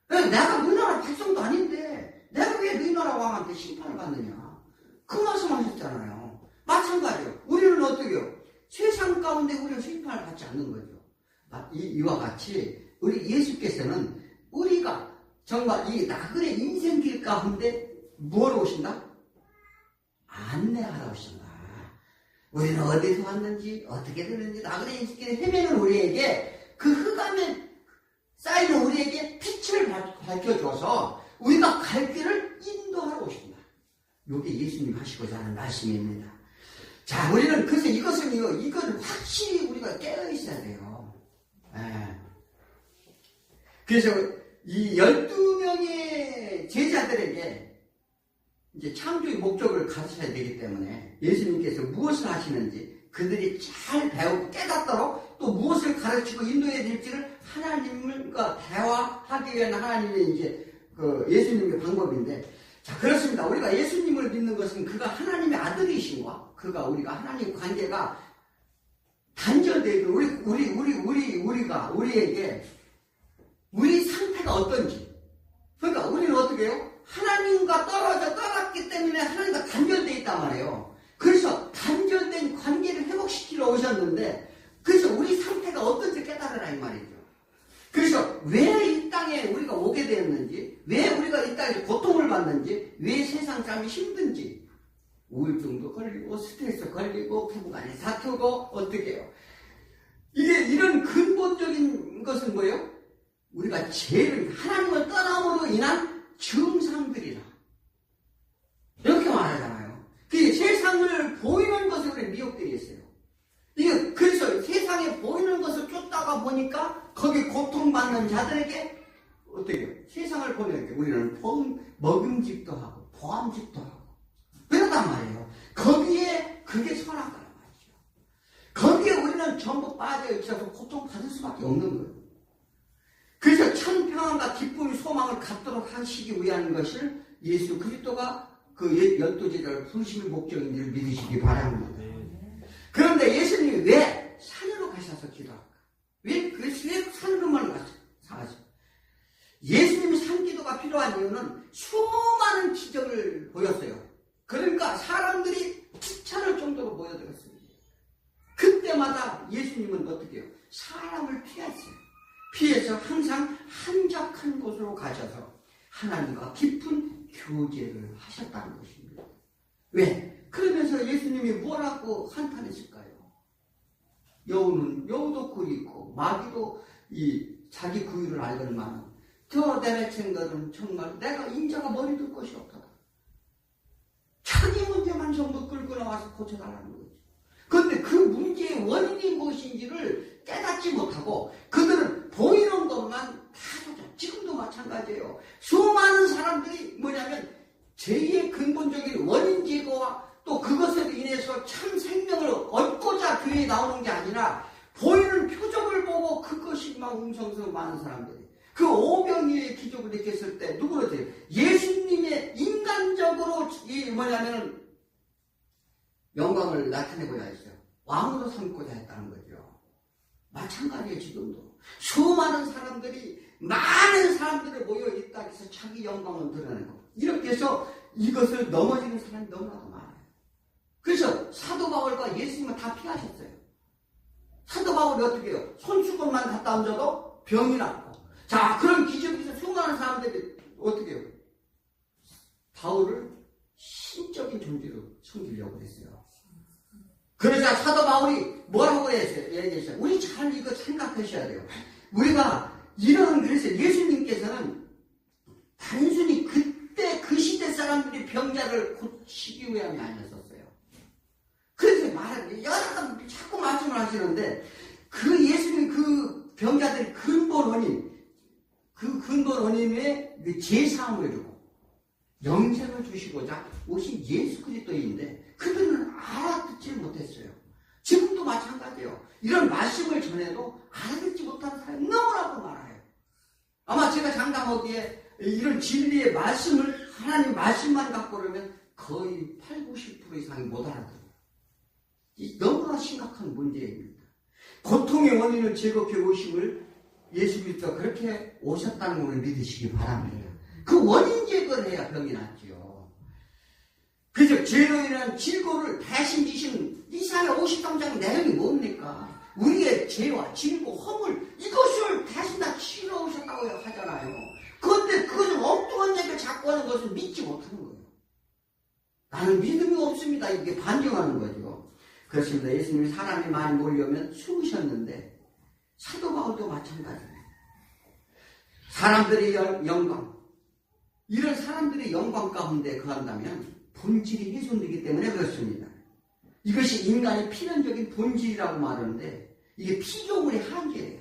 내가 너희 나라 백성도 아닌데 내가 왜 너희 나라 왕한테 심판을 받느냐. 그 말씀하셨잖아요. 마찬가지예요. 우리는 어떻게 해요? 세상 가운데 우리는 심판을 받지 않는 거죠. 이와 같이 우리 예수께서는 우리가 정말 이 나그네 인생길 가운데 뭐하러 오신다? 안내하러 오신다. 우리는 어디서 왔는지 어떻게 되는지 나그네 인생길에 헤매는 우리에게 그 흑암에 쌓이는 우리에게 빛을 밝혀줘서 우리가 갈 길을 인도하러 오신다. 이게 예수님 하시고자 하는 말씀입니다. 자, 우리는 그래서 이거를 확실히 우리가 깨어 있어야 돼요. 그래서 이 12명의 제자들에게 이제 창조의 목적을 가르쳐야 되기 때문에 예수님께서 무엇을 하시는지 그들이 잘 배우고 깨닫도록 또 무엇을 가르치고 인도해야 될지를 하나님과 대화하기 위한 하나님의 이제 그 예수님의 방법인데, 자, 그렇습니다. 우리가 예수님을 믿는 것은 그가 하나님의 아들이신과 그가 우리가 하나님 관계가 단절되고 우리에게 우리 상태가 어떤지, 그러니까 우리는 어떻게 해요? 하나님과 떠났기 때문에 하나님과 단절되어 있단 말이에요. 그래서 단절된 관계를 회복시키러 오셨는데, 그래서 우리 상태가 어떤지 깨달으라 이 말이죠. 그래서 왜 이 땅에 우리가 오게 되었는지, 왜 우리가 이 땅에서 고통을 받는지, 왜 세상 삶이 힘든지, 우울증도 걸리고 스트레스 걸리고 부부간에 다투고 어떻게 해요? 이게 이런 근본적인 것은 뭐예요? 우리가 죄를 하나님을 떠남으로 인한 증상 사랑하는 자들에게 어떻게 해요? 세상을 보내게 우리는 먹음직도 하고 보암직도 하고 그러단 말이에요. 거기에 그게 선악과란 말이죠. 거기에 우리는 전부 빠져 있어서 고통받을 수밖에 없는 거예요. 그래서 참 평안과 기쁨, 소망을 갖도록 하시기 위한 것을 예수 그리스도가 그 12제자를 부르심의 목적인지를 믿으시기 바랍니다. 그런데 예수님이 왜 산으로 가셔서 기도할까? 왜 산으로만 가셔? 예수님이 산기도가 필요한 이유는 수많은 기적을 보였어요. 그러니까 사람들이 추천할 정도로 모여들었습니다. 그때마다 예수님은 어떻게 해요? 사람을 피했어요. 피해서 항상 한적한 곳으로 가셔서 하나님과 깊은 교제를 하셨다는 것입니다. 왜? 그러면서 예수님이 뭐라고 한탄했을까요? 여우도 굴이 있고 마귀도 자기 구유를 알거니만 저 내뱉은 것은 정말 내가 인자가 머리 둘 것이 없다. 자기 문제만 전부 끌고 나와서 고쳐달라는 거죠. 그런데 그 문제의 원인이 무엇인지를 깨닫지 못하고 그들은 보이는 것만 다 줬죠. 지금도 마찬가지예요. 수많은 사람들이 뭐냐면 죄의 근본적인 원인 제거와 또 그것으로 인해서 참 생명을 얻고자 교회에 나오는 게 아니라 보이는 표적을 보고 그것이 막 웅성성 많은 사람들이 그 오병이의 기적을 느꼈을 때 누구를 예수님의 인간적으로 영광을 나타내고자 했어요. 왕으로 삼고자 했다는 거죠. 마찬가지예요. 지금도 수많은 사람들이 많은 사람들이 모여 있다 해서 자기 영광을 드러내고 이렇게 해서 이것을 넘어지는 사람이 너무나도 많아요. 그래서 사도 바울과 예수님은 다 피하셨어요. 사도 바울이 어떻게 해요? 손수건만 갖다 얹어도 병이 낫고 자 그런 기적에서 수많은 사람들이 어떻게 해요? 바울을 신적인 존재로 섬기려고 했어요. 그러자 사도 바울이 뭐라고 얘기했어요? 우리 잘 이거 생각하셔야 돼요. 우리가 그래서 예수님께서는 단순히 그때 그 시대 사람들이 병자를 고치기 위함이 아니었었어요. 그래서 자꾸 말씀을 하시는데 그 예수님 그 병자들의 근본 원인의 제사함을 주고 영생을 주시고자 오신 예수 그리스도인데 그들은 알아듣지 못했어요. 지금도 마찬가지예요. 이런 말씀을 전해도 알아듣지 못하는 사람이 너무나도 많아요. 아마 제가 장담하기에 이런 진리의 말씀을 하나님 말씀만 갖고 그러면 거의 80, 90% 이상이 못 알아들어요. 너무나 심각한 문제입니다. 고통의 원인을 제거해 오심을 예수 그리스도가 그렇게 오셨다는 것을 믿으시기 바랍니다. 그 원인 제거를 해야 병이 낫지요. 그래서 죄로 인한 질고를 대신 지신 이사야 53장 내용이 뭡니까? 우리의 죄와 질고 허물 이것을 대신 다 치러 오셨다고 하잖아요. 그런데 그것은 엉뚱한 얘기를 자꾸 하는 것은 믿지 못하는 거예요. 나는 믿음이 없습니다. 이게 반증하는 거죠. 그렇습니다. 예수님이 사람이 많이 몰려오면 숨으셨는데 사도 바울도 마찬가지예요. 사람들의 영광 이런 사람들의 영광 가운데 거한다면 본질이 훼손되기 때문에 그렇습니다. 이것이 인간의 필연적인 본질이라고 말하는데 이게 피조물의 한계예요.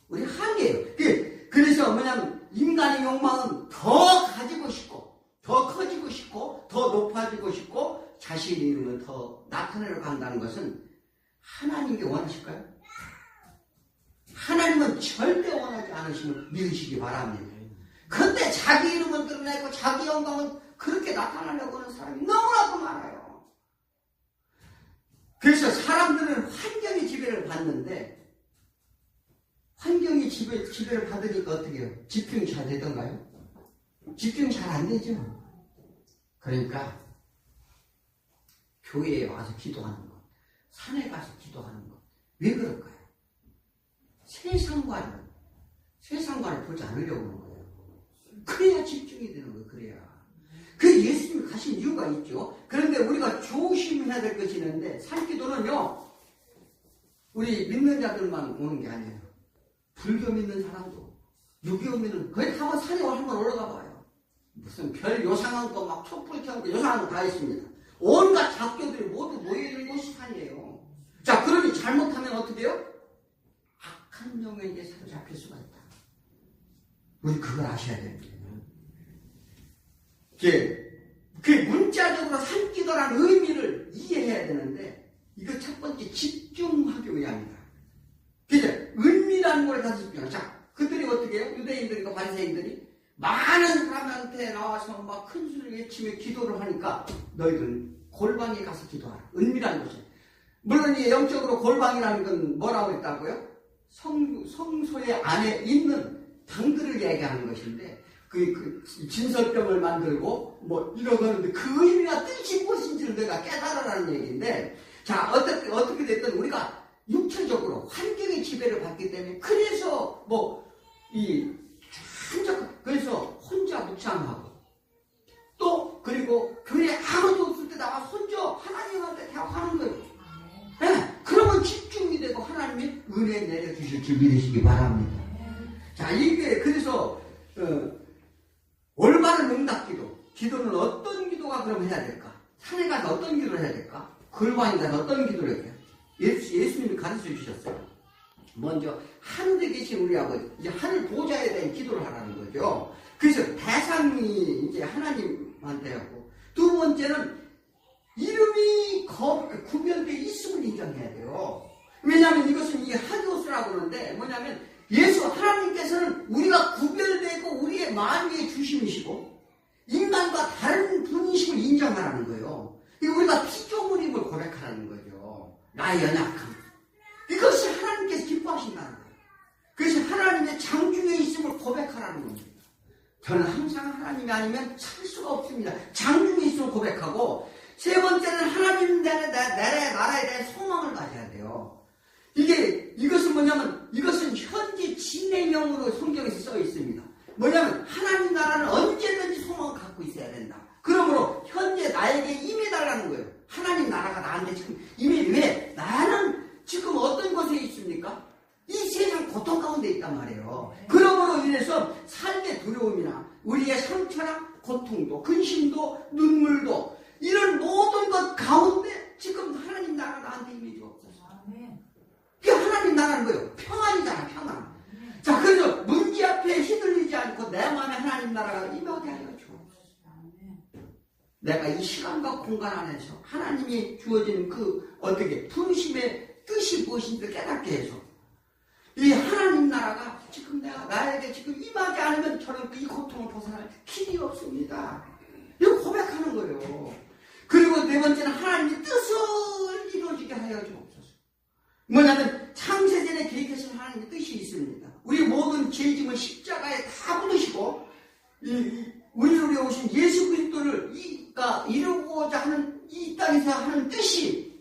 우리 한계예요. 그래서 뭐냐면 인간의 욕망은 더 가지고 싶고 더 커지고 싶고 더 높아지고 싶고 자신의 이름을 더 나타내려 간다는 것은 하나님께 원하실까요? 하나님은 절대 원하지 않으시면 믿으시기 바랍니다. 근데 자기 이름을 드러내고 자기 영광을 그렇게 나타나려고 하는 사람이 너무나도 많아요. 그래서 사람들은 환경의 지배를 받는데 환경이 지배를 받으니까 어떻게 해요? 집중이 잘 되던가요? 집중이 잘 안 되죠. 그러니까 교회에 와서 기도하는 것, 산에 가서 기도하는 것. 왜 그럴까요? 세상관을 보지 않으려고 하는 거예요. 그래야 집중이 되는 거예요. 그래야. 그 예수님이 가신 이유가 있죠. 그런데 우리가 조심해야 될 것이 있는데 산기도는요. 우리 믿는 자들만 오는 게 아니에요. 불교 믿는 사람도 유교 믿는 거기 가면 산에 한번 올라가 봐요. 무슨 별 요상한 거 막 촛불 켜고 요상한 거 다 있습니다. 온갖 작교들이 모두 모여있는 곳이 산이에요. 자 그러니 잘못하면 어떻게 해요? 악한 영에게 사로잡힐 수가 있다. 우리 그걸 아셔야 됩니다. 그 문자적으로 삼기도라는 의미를 이해해야 되는데, 이거 첫 번째 집중하기 위함이다. 그죠? 은밀한 걸 가서 집중하자. 자, 그들이 어떻게 해요? 유대인들과 바리새인들이 많은 사람한테 나와서 막 큰 소리를 외치며 기도를 하니까 너희들은 골방에 가서 기도하라. 은밀한 곳에. 물론 이 영적으로 골방이라는 건 뭐라고 했다고요? 성소의 안에 있는 방들을 얘기하는 것인데, 그 진설병을 만들고 뭐 이러는데 그 의미가 뜻이 무엇인지를 내가 깨달으라는 얘기인데, 자, 어떻게 됐든 우리가 육체적으로 환경의 지배를 받기 때문에, 그래서 그래서 혼자 묵상하고, 또 그리고 교회에 아무도 없을 때 나와 혼자 하나님한테 대화하는 거예요. 네, 그러면 집중이 되고 하나님이 은혜 내려주실 줄 믿으시기 바랍니다. 자, 이게 그래서 올바른 응답기도, 기도는 어떤 기도가 그럼 해야 될까? 산에 가서 어떤 기도를 해야 될까? 골방에 가서 어떤 기도를 해야 될까? 예수님이 가르쳐 주셨어요. 먼저 하늘에 계신 우리 아버지, 이제 하늘 보좌에 대한 기도를 하라는 거죠. 그래서 대상이 이제 하나님한테 하고, 두 번째는 이름이 구별되어 있음을 인정해야 돼요. 왜냐하면 이것은 이게 하기오스라고 그러는데, 뭐냐면 예수 하나님께서는 우리가 구별되고 우리의 마음 위에 주심이시고 인간과 다른 분이심을 인정하라는 거예요. 우리가 피조물임을 고백하라는 거죠. 나의 연약함. 이것이 하나님께서 기뻐하신다는 거예요. 그것이 하나님의 장중에 있음을 고백하라는 겁니다. 저는 항상 하나님이 아니면 살 수가 없습니다. 장중에 있음을 고백하고, 세 번째는 하나님 나라에 대한 소망을 가져야 돼요. 이것은 뭐냐면, 이것은 현재 진행형으로 성경에서 써 있습니다. 뭐냐면 하나님 나라는 언제든지 소망을 갖고 있어야 된다. 그러므로 현재 나에게 임해달라는 거예요. 하나님 나라가 나한테 지금 왜? 나는 지금 어떤 곳에 있습니까? 이 세상 고통 가운데 있단 말이에요. 그러므로 인해서 삶의 두려움이나 우리의 상처나 고통도, 근심도, 눈물도, 이런 모든 것 가운데 지금 하나님 나라가 나한테 임해 주옵소서. 그게 하나님 나라는 거예요. 평안이잖아, 평안. 자, 그래서 문제 앞에 휘둘리지 않고 내 마음에 하나님 나라가 임하게 하여 주옵소서. 내가 이 시간과 공간 안에서 하나님이 주어진 부르심의 뜻이 무엇인지 깨닫게 해서, 이 하나님 나라가 지금 나에게 지금 임하지 않으면 저는 이 고통을 벗어날 길이 없습니다. 이거 고백하는 거예요. 그리고 네 번째는 하나님의 뜻을 이루어지게 하여 주옵소서. 뭐냐면 창세전에 계획하신 하나님의 뜻이 있습니다. 우리 모든 죄짐을 십자가에 다 묻으시고 우리를 위해 오신 예수 그리스도를 이루고자 하는 이 땅에서 하는 뜻이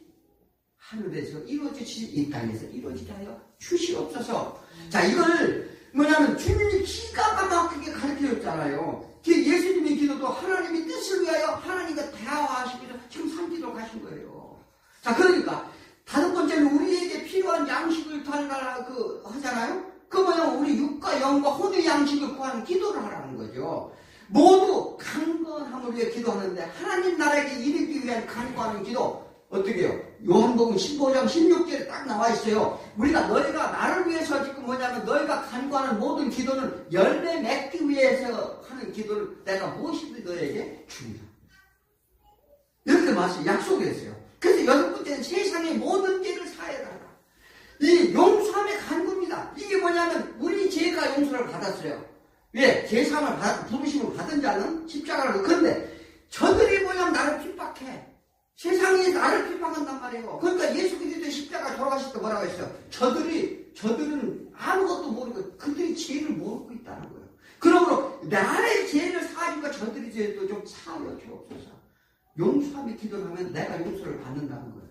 하늘에서 이루어지시, 이 땅에서 이루어지게 하여 주시옵소서. 자, 이걸 뭐냐면 주님이 기가 막히게 가르쳐줬잖아요. 예수님의 기도도 하나님의 뜻을 위하여 하나님과 대화하시면서 지금 삼기도 가신 거예요. 자, 그러니까 다섯 번째는 우리에게 필요한 양식을 달라고 하잖아요. 그 뭐냐면 우리 육과 영과 혼의 양식을 구하는 기도를 하라는 거죠. 모두 강건함을 위해 기도하는데, 하나님 나라에게 이르기 위한 간구하는 기도 어떻게 해요? 요한복음 15장 16절에 딱 나와 있어요. 너희가 나를 위해서 지금 뭐냐면 너희가 간구하는 모든 기도는 열매 맺기 위해서 하는 기도를 내가 무엇이든 너에게 줍니다. 이렇게 약속을 했어요. 그래서 여섯 번째는 세상의 모든 죄를 사해달라. 이 용서함의 간구입니다. 이게 뭐냐면 우리 죄가 용서를 받았어요. 왜? 죄사함을 부르심을 받은 자는 십자가를. 근데 저들이 뭐냐면 나를 핍박해. 세상이 나를 핍박한단 말이에요. 그러니까 예수 그리스도의 십자가 돌아가실 때 뭐라고 했어요? 저들은 아무것도 모르고 그들이 죄를 모르고 있다는 거예요. 그러므로 나의 죄를 사하니까 저들의 죄도 좀 사하여 주옵소서. 용서함의 기도를 하면 내가 용서를 받는다는 거예요.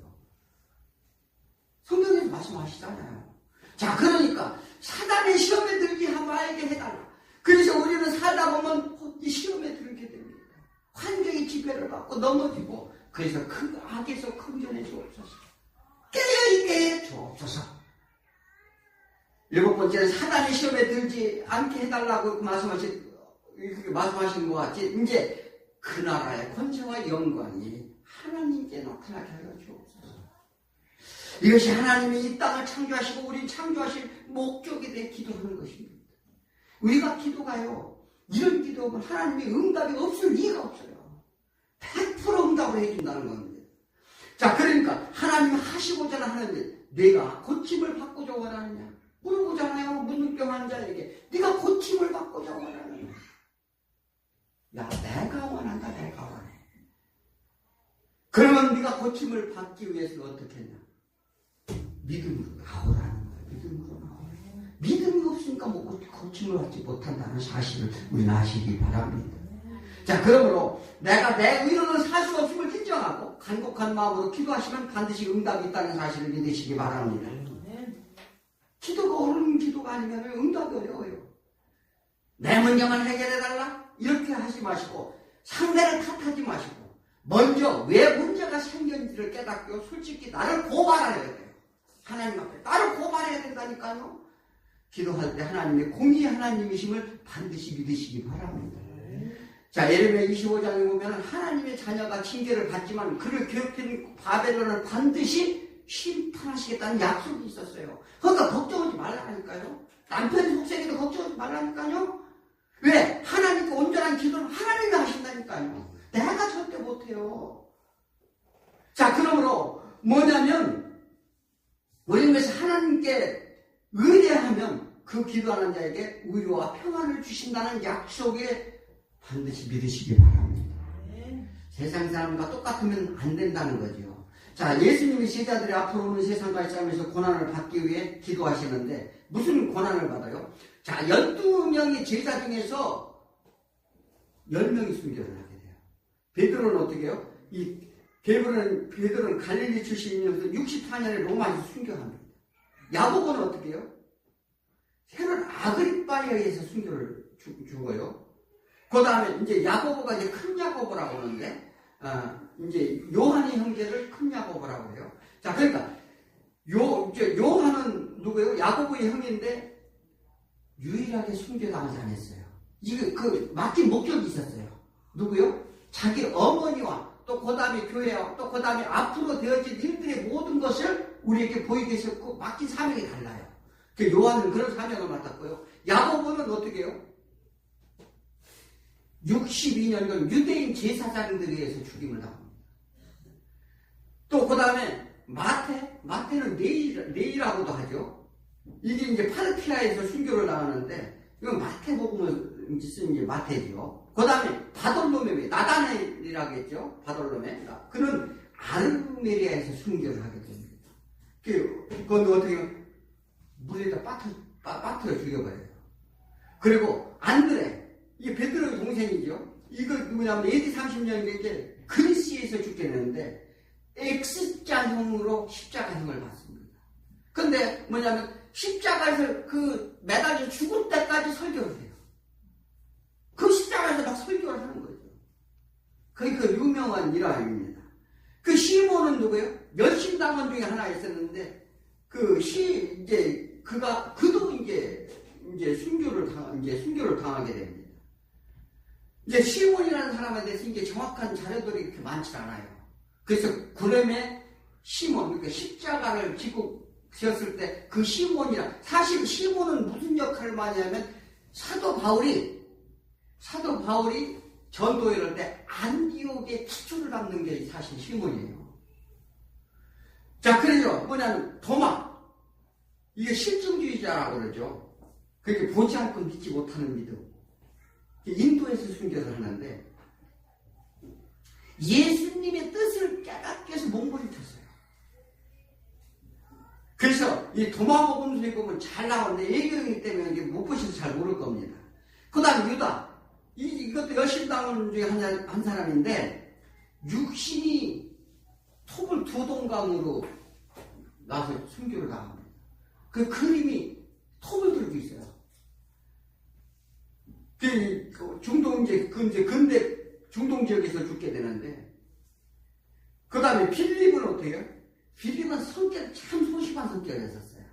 성경에서 말씀하시잖아요. 자, 그러니까 사단의 시험에 들지 말게 해달라. 그래서 우리는 살다 보면 이 시험에 들게 됩니다. 환경의 지배를 받고 넘어지고, 그래서 그 악에서 금전해 주옵소서. 깨어있게 해 주옵소서. 일곱 번째는 사단의 시험에 들지 않게 해달라고 말씀하신 것 같이, 이제 그 나라의 권세와 영광이 하나님께 나타나게 하여 주옵소서. 이것이 하나님이 이 땅을 창조하시고 우리 창조하실 목적에 대해 기도하는 것입니다. 우리가 기도가요, 이런 기도하면 하나님의 응답이 없을 리가 없어요. 100% 응답을 해준다는 겁니다. 자, 그러니까 하나님이 하시고자 하는데 내가 고침을 받고자 원하느냐 물어보잖아요. 문둥병 환자에게 네가 고침을 받고자 원하느냐. 야, 내가 원한다. 내가 원해. 그러면 네가 고침을 받기 위해서 어떻게 했냐? 믿음으로 나오라는 거야. 믿음으로 나오라. 믿음이 없으니까 뭐 고침을 받지 못한다는 사실을 우리는 아시기 바랍니다. 자, 그러므로 내가 내 의로는 살 수 없음을 인정하고 간곡한 마음으로 기도하시면 반드시 응답이 있다는 사실을 믿으시기 바랍니다. 기도가 어려운 기도가 아니면 응답이 어려워요. 내 문제만 해결해달라? 이렇게 하지 마시고 상대를 탓하지 마시고 먼저 왜 문제가 생겼는지를 깨닫고 솔직히 나를 고발해야 돼요. 하나님 앞에 나를 고발해야 된다니까요. 기도할 때 하나님의 공의 하나님이심을 반드시 믿으시기 바랍니다. 자, 예레미야 25장에 보면 하나님의 자녀가 징계를 받지만 그를 괴롭힌 바벨론을 반드시 심판하시겠다는 약속이 있었어요. 그러니까 걱정하지 말라니까요. 남편 속세기도 걱정하지 말라니까요. 왜? 하나님께 온전한 기도는 하나님이 하신다니까요. 내가 절대 못해요. 자, 그러므로 뭐냐면 우리는 그래서 하나님께 의뢰하면 그 기도하는 자에게 위로와 평안을 주신다는 약속에 반드시 믿으시기 바랍니다. 세상 사람과 똑같으면 안 된다는 거죠. 자, 예수님이 제자들이 앞으로 오는 세상과의 싸움에서 고난을 받기 위해 기도하시는데 무슨 고난을 받아요? 자, 12명의 제자 중에서 10명이 순교를 하게 돼요. 베드로는 어떻게 해요? 베드로는 갈릴리 출신이면서 64년에 로마에서 순교합니다. 야고보는 어떻게 해요? 헤롯 아그리빠에 의해서 순교를 죽어요. 그 다음에 이제 야고보가 이제 큰 야고보라고 하는데, 이제 요한의 형제를 큰 야고보라고 해요. 자, 그러니까, 요한은 누구예요? 야고보의 형인데, 유일하게 순교당하지 않았어요. 이거, 맡긴 목적이 있었어요. 누구요? 자기 어머니와, 또 그 다음에 교회와, 또 그 다음에 앞으로 되어질 일들의 모든 것을 우리에게 보이게 했었고, 맡긴 사명이 달라요. 그 요한은 그런 사명을 맡았고요. 야고보는 어떻게 해요? 62년간 유대인 제사장들에 의해서 죽임을 당합니다. 또 그 다음에 마태는 네이라고도 하죠. 이게 이제 파르티아에서 순교를 당하는데 이건 마태복음을 쓴 게 마태죠. 그 다음에 바돌로메, 나다나엘이라고 했죠. 바돌로메. 그는 아르메리아에서 순교를 하게 됩니다. 그건 어떻게 해요? 물에다 빠뜨려 죽여버려요. 그리고 안드레, 이게 베드로의 동생이죠. 이거 누구냐면 AD 30년에 이제 그리스에서 죽게 되는데 X자형으로 십자가형을 받습니다. 근데 뭐냐면 십자가에서 그 매달려 죽을 때까지 설교를 해요. 그 십자가에서 막 설교를 하는 거죠. 그게 그 유명한 일화입니다. 그 시몬은 누구예요? 열심당원 중에 하나 있었는데 그도 이제 순교를 당하게 됩니다. 이제 시몬이라는 사람에 대해서 이제 정확한 자료들이 그렇게 많지 않아요. 그래서 구렘의 시몬, 그러니까 십자가를 지고 지었을 때 그 시몬이라, 사실 시몬은 무슨 역할을 많이 하면 사도 바울이 전도회 이럴 때 안디옥의 기초를 담는 게 사실 시몬이에요. 자, 그래서 뭐냐면 도마, 이게 실증주의자라고 그러죠. 그렇게 보지 않고 믿지 못하는 믿음. 인도에서 순교를 하는데 예수님의 뜻을 깨닫기 위해서 몸부림쳤어요. 그래서 이 도마복음서에 보면 잘 나오는데 예경이기 때문에 이게 못 보셔서 잘 모를 겁니다. 그 다음에 유다, 이것도 열심당원 중에 한 사람인데 육신이 톱을 두 동강으로 나서 순교를 당합니다. 그 그림이 톱을 들고 있어요. 근데 중동 지역에서 죽게 되는데, 그 다음에 필립은 어떻게 해요? 필립은 성격이 참 소심한 성격이었어요.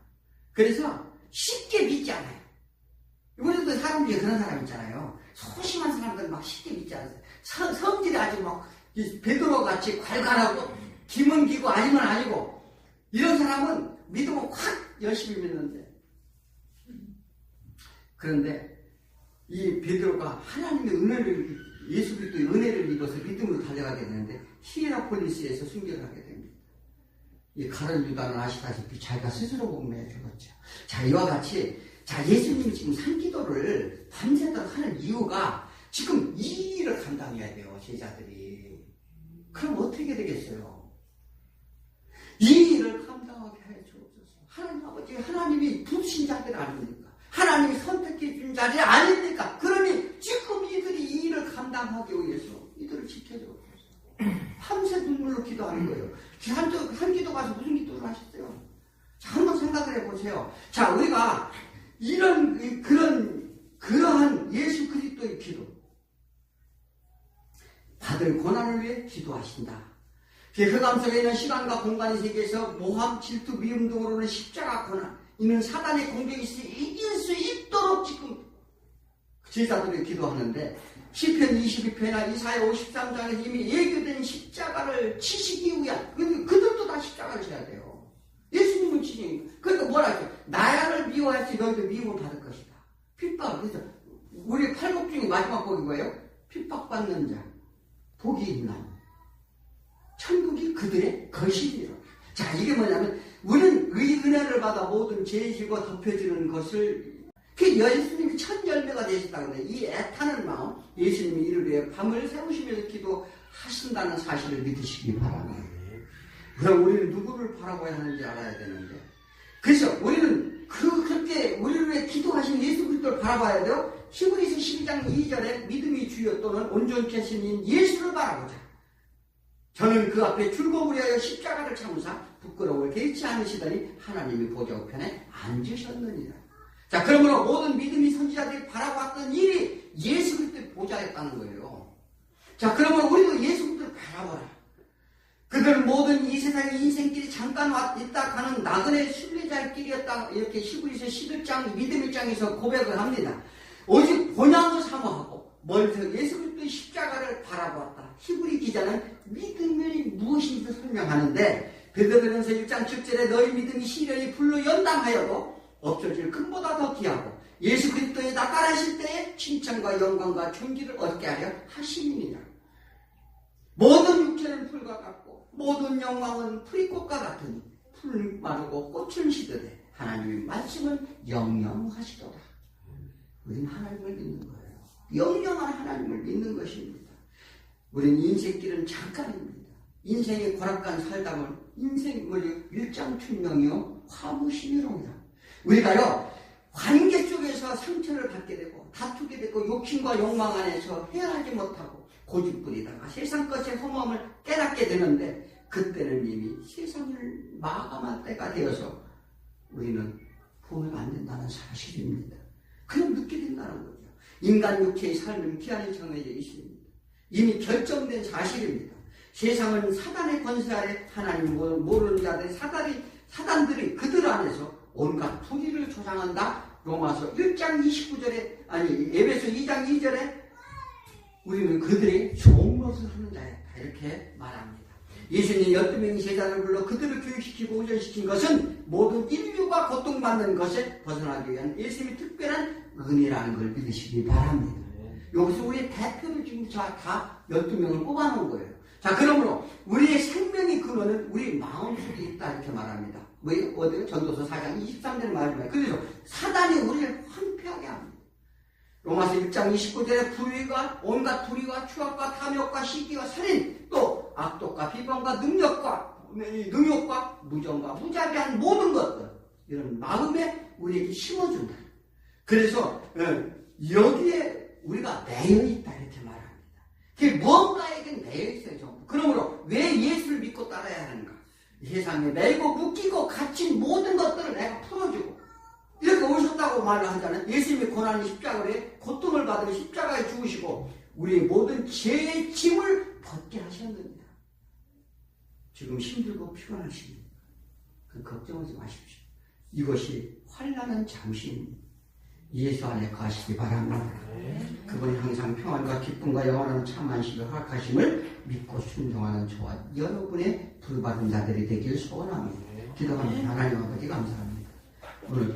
그래서 쉽게 믿지 않아요. 우리도 사람 중에 그런 사람 있잖아요. 소심한 사람들은 막 쉽게 믿지 않았어요. 성질이 아주 막 베드로 같이 괄괄하고 기면 기고 아니면 아니고, 이런 사람은 믿으면 확 열심히 믿는데, 그런데 이 베드로가 하나님의 은혜를, 예수 그리스도의 은혜를 입어서 믿음으로 달려가게 되는데 히에라폴리스에서 순교를 하게 됩니다. 이 가룟 유다는 아시다시피 자기가 스스로 복매해 죽었죠. 자, 이와 같이 예수님이 지금 산기도를 밤새도록 하는 이유가 지금 이 일을 감당해야 돼요, 제자들이. 그럼 어떻게 되겠어요? 이 일을 감당하게 해 주옵소서. 하나님 아버지, 하나님이 부르신 자들 아닙니까? 하나님이 선택해 준 자리 아닙니까? 그러니 지금 이들이 이 일을 감당하기 위해서 이들을 지켜주옵소서. 밤새 눈물로 기도하는 거예요. 한 기도 가서 무슨 기도를 하셨어요? 자, 한번 생각을 해보세요. 자, 우리가 그러한 예수 그리스도의 기도, 받을 고난을 위해 기도하신다. 흑암 속에 있는 시간과 공간의 세계에서 모함, 질투, 미움 등으로는 십자가 고난, 이는 사단의 공격이 이길 수 있도록 지금 제자들이 기도하는데, 시편 22편이나 이사야 53장에서 이미 예교된 십자가를 치시기 위한, 그들도 다 십자가를 져야 돼요. 예수님은 치시니까. 그러니까 뭐라 하죠? 나를 미워할지 너희도 미움을 받을 것이다. 핍박. 그래서 우리 팔복 중에 마지막 복이 뭐예요? 핍박받는 자, 복이 있나? 천국이 그들의 것이니라. 자, 이게 뭐냐면 우리는 의 은혜를 받아 모든 죄지고 덮여지는 것을, 그 예수님이 첫 열매가 되셨다고 해요. 이 애타는 마음, 예수님이 이를 위해 밤을 새우시면서 기도하신다는 사실을 믿으시기 바랍니다. 그럼 우리는 누구를 바라봐야 하는지 알아야 되는데, 그래서 우리는 그렇게 우리를 위해 기도하신 예수 그리스도를 바라봐야 돼요. 히브리서 12장 2절에 믿음이 주여 또는 온전케 하신 인 예수를 바라보자. 저는 그 앞에 즐거움을 위하여 십자가를 참으사 부끄러움을 개의치 않으시더니 하나님이 보좌 우편에 앉으셨느니라. 자, 그러므로 모든 믿음이 선지자들이 바라봤던 일이 예수 그리스도의 보좌였다는 거예요. 자, 그러므로 우리도 예수 그리스도를 바라봐라. 그들은 모든 이 세상의 인생길이 잠깐 있다 가는 나그네 순례자의 길이었다. 이렇게 히브리서 11장 믿음 1장에서 고백을 합니다. 오직 본향을 사모하고 멀리서 예수 그리스도의 십자가를 바라보았다. 히브리 기자는 믿음이 무엇인지 설명하는데, 베드로전서 1장 7절에 너희 믿음이 시련이 불로 연단하여도 없어질 금보다 더 귀하고 예수 그리스도에 나타나실 때에 칭찬과 영광과 존귀를 얻게 하려 하심이니라. 모든 육체는 풀과 같고 모든 영광은 풀이꽃과 같으니 풀 마르고 꽃은 시들되 하나님의 말씀은 영영하시도다. 우리는 하나님을 믿는 거예요. 영영한 하나님을 믿는 것입니다. 우리는 인생길은 잠깐입니다. 인생의 고락간 살다면 인생을 일장춘명이요 화무심이로다. 우리가요 관계 쪽에서 상처를 받게 되고 다투게 되고 욕심과 욕망 안에서 헤어나지 못하고 고집부리다가 세상 것의 허무함을 깨닫게 되는데, 그때는 이미 세상을 마감할 때가 되어서 우리는 보면 안 된다는 사실입니다. 그럼 늦게 된다는 거죠. 인간 육체의 삶은 기한이 정해져 있습니다. 이미 결정된 사실입니다. 세상은 사단의 권세 아래 하나님 모르는 자들, 사단들이 그들 안에서 온갖 불의를 조장한다. 로마서 1장 29절에, 에베소 2장 2절에 우리는 그들이 좋은 것을 하는 자였다. 이렇게 말합니다. 예수님 12명의 제자를 불러 그들을 교육시키고 훈련시킨 것은 모든 인류가 고통받는 것에 벗어나기 위한 예수님의 특별한 은혜라는 걸 믿으시기 바랍니다. 여기서 우리의 대표를 지금 다 12명을 뽑아놓은 거예요. 자, 그러므로 우리의 생명의 근원은 우리 마음속에 있다. 이렇게 말합니다. 어디요? 전도서 4장 23절에 말합니다. 그래서 사단이 우리를 황폐하게 합니다. 로마서 1장 29절에 불의가 온갖 불의와 추악과 탐욕과 시기와 살인, 또 악독과 비방과 능욕과 무정과 무자비한 모든 것들, 이런 마음에 우리에게 심어준다. 그래서 여기에 우리가 매여 있다 이렇게 말합니다. 그게 뭔가에게 매여 있어요. 전부. 그러므로 왜 예수를 믿고 따라야 하는가? 이 세상에 매고 묶이고 갇힌 모든 것들을 내가 풀어주고 이렇게 오셨다고 말을 하잖아요. 예수님이 고난의 십자가에 고통을 받으며 십자가에 죽으시고 우리의 모든 죄의 짐을 벗게 하셨느니라. 지금 힘들고 피곤하십니까? 그 걱정하지 마십시오. 이것이 환난은 잠시입니다. 예수 안에 가시기 바랍니다. 그분이 항상 평안과 기쁨과 영원한 참 안식을 허락하심을 믿고 순종하는 저와 여러분의 불받은 자들이 되길 소원합니다. 기도합니다. 하나님 아버지 감사합니다. 오늘